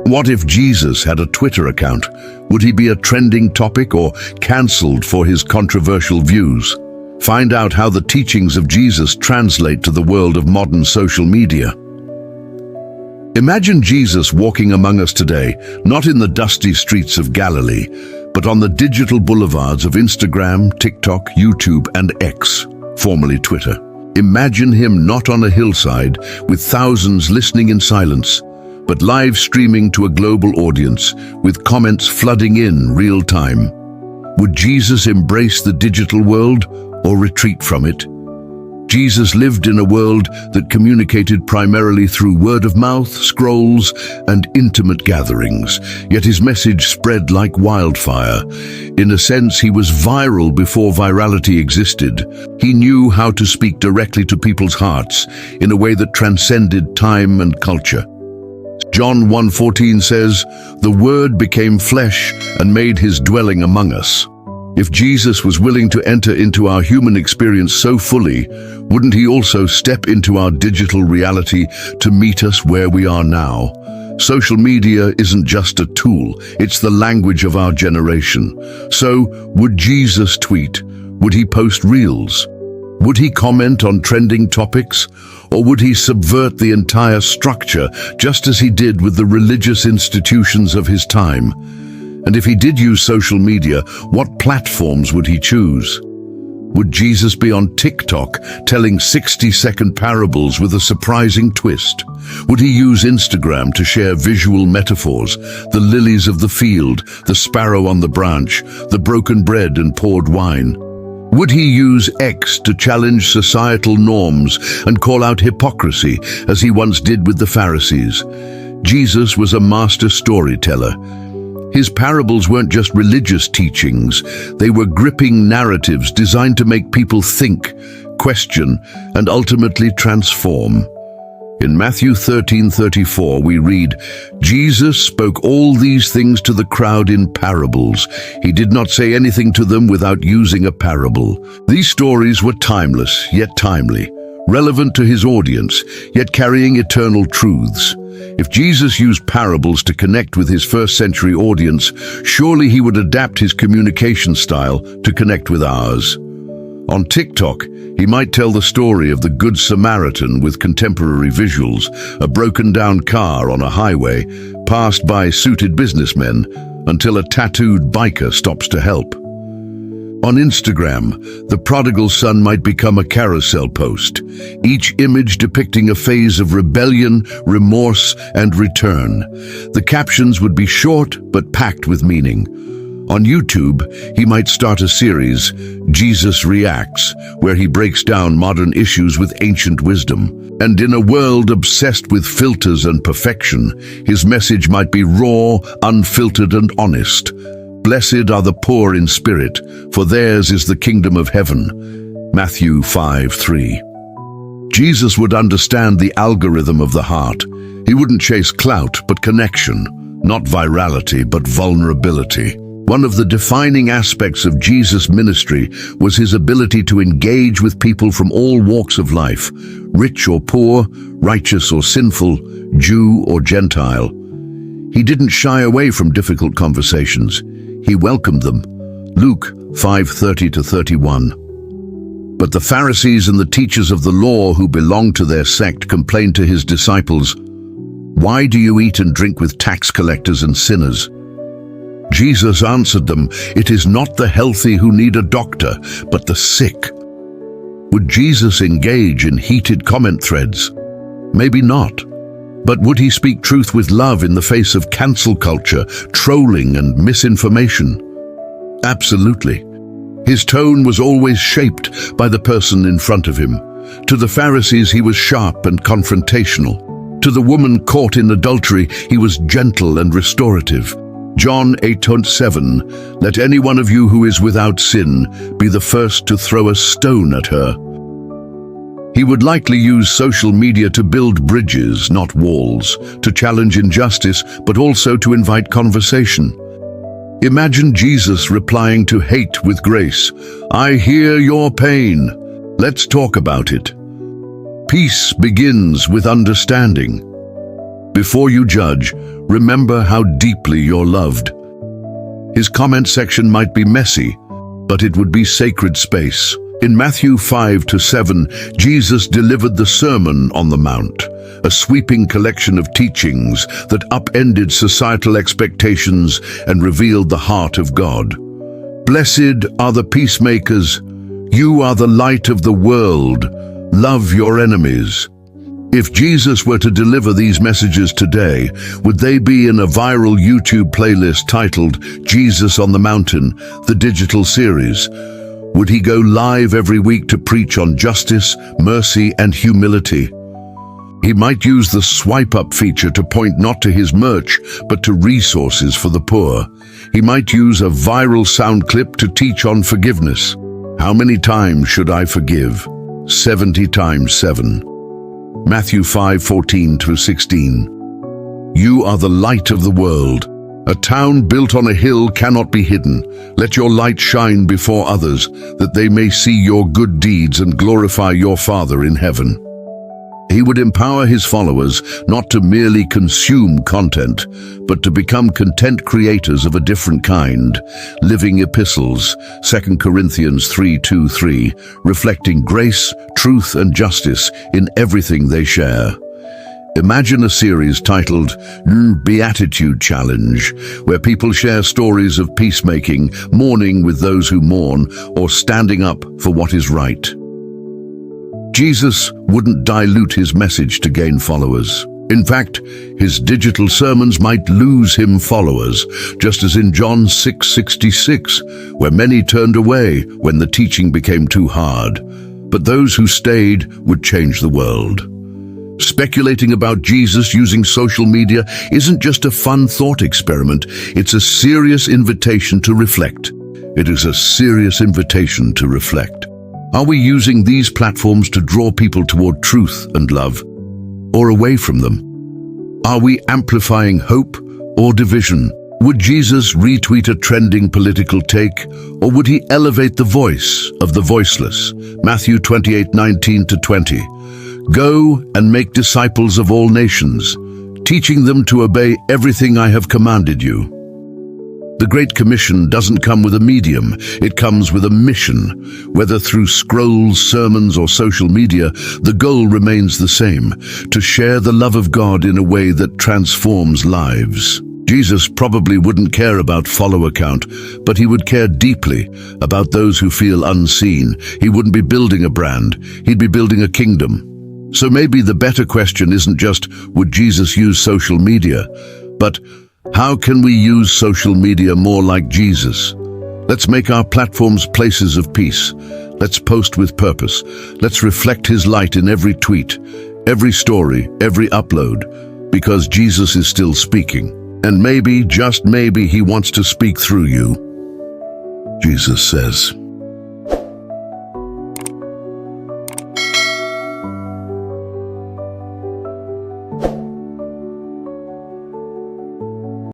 What if Jesus had a Twitter account? Would he be a trending topic or cancelled for his controversial views? Find out how the teachings of Jesus translate to the world of modern social media. Imagine Jesus walking among us today, not in the dusty streets of Galilee, but on the digital boulevards of Instagram, TikTok, YouTube, and X, formerly Twitter. Imagine him not on a hillside with thousands listening in silence, but live streaming to a global audience with comments flooding in real time. Would Jesus embrace the digital world or retreat from it? Jesus lived in a world that communicated primarily through word of mouth, scrolls, and intimate gatherings, yet his message spread like wildfire. In a sense, he was viral before virality existed. He knew how to speak directly to people's hearts in a way that transcended time and culture. John 1:14 says, "The Word became flesh and made his dwelling among us." If Jesus was willing to enter into our human experience so fully, wouldn't he also step into our digital reality to meet us where we are now? Social media isn't just a tool, it's the language of our generation. So, would Jesus tweet? Would he post reels? Would he comment on trending topics? Or would he subvert the entire structure, just as he did with the religious institutions of his time? And if he did use social media, what platforms would he choose? Would Jesus be on TikTok telling 60-second parables with a surprising twist? Would he use Instagram to share visual metaphors, the lilies of the field, the sparrow on the branch, the broken bread and poured wine? Would he use X to challenge societal norms and call out hypocrisy, as he once did with the Pharisees? Jesus was a master storyteller. His parables weren't just religious teachings, they were gripping narratives designed to make people think, question, and ultimately transform. In Matthew 13:34 we read, "Jesus spoke all these things to the crowd in parables. He did not say anything to them without using a parable." These stories were timeless, yet timely, relevant to his audience, yet carrying eternal truths. If Jesus used parables to connect with his first-century audience, surely he would adapt his communication style to connect with ours. On TikTok, he might tell the story of the Good Samaritan with contemporary visuals, a broken-down car on a highway, passed by suited businessmen, until a tattooed biker stops to help. On Instagram, the prodigal son might become a carousel post, each image depicting a phase of rebellion, remorse, and return. The captions would be short but packed with meaning. On YouTube, he might start a series, Jesus Reacts, where he breaks down modern issues with ancient wisdom. And in a world obsessed with filters and perfection, his message might be raw, unfiltered, and honest. Blessed are the poor in spirit, for theirs is the kingdom of heaven. Matthew 5:3. Jesus would understand the algorithm of the heart. He wouldn't chase clout, but connection, not virality, but vulnerability. One of the defining aspects of Jesus' ministry was his ability to engage with people from all walks of life, rich or poor, righteous or sinful, Jew or Gentile. He didn't shy away from difficult conversations. He welcomed them. Luke 5:30-31. But the Pharisees and the teachers of the law who belonged to their sect complained to his disciples, "Why do you eat and drink with tax collectors and sinners?" Jesus answered them, "It is not the healthy who need a doctor, but the sick." Would Jesus engage in heated comment threads? Maybe not. But would he speak truth with love in the face of cancel culture, trolling, and misinformation? Absolutely. His tone was always shaped by the person in front of him. To the Pharisees, he was sharp and confrontational. To the woman caught in adultery, he was gentle and restorative. John 8:7, "Let any one of you who is without sin be the first to throw a stone at her." He would likely use social media to build bridges, not walls, to challenge injustice, but also to invite conversation. Imagine Jesus replying to hate with grace, "I hear your pain. Let's talk about it." Peace begins with understanding. Before you judge, remember how deeply you're loved. His comment section might be messy, but it would be sacred space. In Matthew 5-7, Jesus delivered the Sermon on the Mount, a sweeping collection of teachings that upended societal expectations and revealed the heart of God. Blessed are the peacemakers. You are the light of the world. Love your enemies. If Jesus were to deliver these messages today, would they be in a viral YouTube playlist titled Jesus on the Mountain, the digital series? Would he go live every week to preach on justice, mercy, and humility? He might use the swipe-up feature to point not to his merch, but to resources for the poor. He might use a viral sound clip to teach on forgiveness. How many times should I forgive? 70 times 7. Matthew 5:14-16. You are the light of the world. A town built on a hill cannot be hidden. Let your light shine before others, that they may see your good deeds and glorify your Father in heaven. He would empower his followers not to merely consume content, but to become content creators of a different kind, living epistles, 2 Corinthians 3:2-3, reflecting grace, truth, and justice in everything they share. Imagine a series titled Beatitude Challenge, where people share stories of peacemaking, mourning with those who mourn, or standing up for what is right. Jesus wouldn't dilute his message to gain followers. In fact, his digital sermons might lose him followers, just as in John 6:66, where many turned away when the teaching became too hard. But those who stayed would change the world. Speculating about Jesus using social media isn't just a fun thought experiment, it's a serious invitation to reflect. It is a serious invitation to reflect. Are we using these platforms to draw people toward truth and love, or away from them? Are we amplifying hope or division? Would Jesus retweet a trending political take, or would he elevate the voice of the voiceless? Matthew 28:19-20. Go and make disciples of all nations, teaching them to obey everything I have commanded you. The Great Commission doesn't come with a medium, it comes with a mission. Whether through scrolls, sermons, or social media, the goal remains the same: to share the love of God in a way that transforms lives. Jesus probably wouldn't care about follower count, but he would care deeply about those who feel unseen. He wouldn't be building a brand, he'd be building a kingdom. So maybe the better question isn't just, would Jesus use social media, but how can we use social media more like Jesus? Let's make our platforms places of peace. Let's post with purpose. Let's reflect his light in every tweet, every story, every upload, because Jesus is still speaking. And maybe, just maybe, he wants to speak through you. Jesus says,